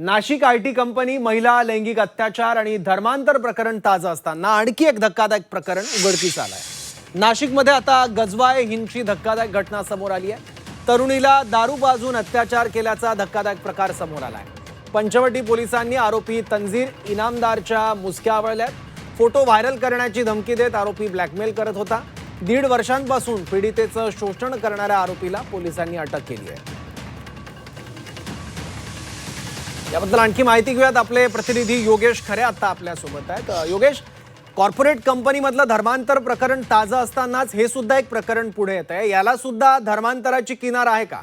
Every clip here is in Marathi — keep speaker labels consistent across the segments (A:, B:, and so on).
A: नाशिक आयटी कंपनी महिला लैंगिक अत्याचार आणि धर्मांतर प्रकरण ताजं असताना आणखी एक धक्कादायक प्रकरण उघडकीस आलंय। नाशिकमध्ये आता गजवाय हिंदची धक्कादायक घटना समोर आली आहे। तरुणीला दारू पाजून अत्याचार केल्याचा धक्कादायक प्रकार समोर आलाय। पंचवटी पोलिसांनी आरोपी तंजीर इनामदारच्या मुसक्या आवळल्यात। फोटो व्हायरल करण्याची धमकी देत आरोपी ब्लॅकमेल करत होता। 1.5 वर्षांपासून पीडितेचं शोषण करणाऱ्या आरोपीला पोलिसांनी अटक केली आहे। याबद्दल आणखी माहिती घेऊयात। आपले प्रतिनिधी योगेश खरे आता आपल्या सोबत आहेत। योगेश, कॉर्पोरेट कंपनीमधलं धर्मांतर प्रकरण ताजं असतानाच हे सुद्धा एक प्रकरण पुढे येत आहे। याला सुद्धा धर्मांतराची किनार आहे का?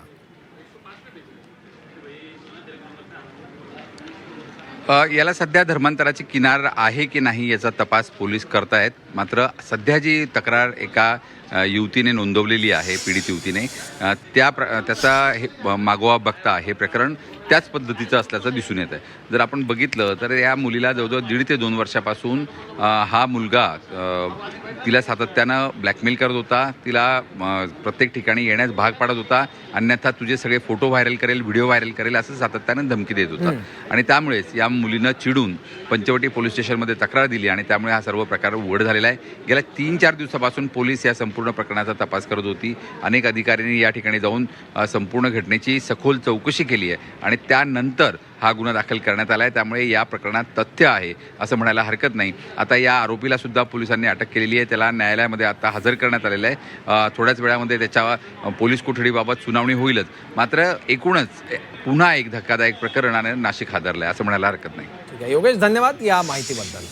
B: याला सध्या धर्मांतराची किनार आहे की नाही याचा तपास पोलीस करतायत। मात्र सध्या जी तक्रार एका युवतीने नोंदवलेली आहे, पीडित युवतीने, त्याचा मागोवा बघता हे प्रकरण त्याच पद्धतीचं असल्याचं दिसून येत आहे। जर आपण बघितलं तर या मुलीला जवळजवळ 1.5 ते 2 वर्षापासून हा मुलगा तिला सातत्यानं ब्लॅकमेल करत होता। तिला प्रत्येक ठिकाणी येण्यास भाग पाडत होता। अन्यथा तुझे सगळे फोटो व्हायरल करेल, व्हिडिओ व्हायरल करेल असं सातत्यानं धमकी देत होता। आणि त्यामुळेच या मुलीनं चिडून पंचवटी पोलीस स्टेशनमध्ये तक्रार दिली आणि त्यामुळे हा सर्व प्रकार उघड झालेला आहे। गेल्या 3-4 दिवसापासून पोलीस या संपूर्ण प्रकरणाचा तपास करत होती। अनेक अधिकाऱ्यांनी या ठिकाणी जाऊन संपूर्ण घटनेची सखोल चौकशी केली आहे आणि त्यानंतर हा गुन्हा दाखल करण्यात आला आहे। त्यामुळे या प्रकरणात तथ्य आहे असं म्हणायला हरकत नाही। आता या आरोपीला सुद्धा पोलिसांनी अटक केलेली आहे। त्याला न्यायालयामध्ये आता हजर करण्यात आलेलं आहे। थोड्याच वेळामध्ये त्याच्या पोलीस कोठडीबाबत सुनावणी होईलच। मात्र एकूणच पुन्हा एक धक्कादायक प्रकरणाने नाशिक हादरलं आहे असं म्हणायला हरकत नाही।
A: ठीक आहे योगेश, धन्यवाद या माहितीबद्दल।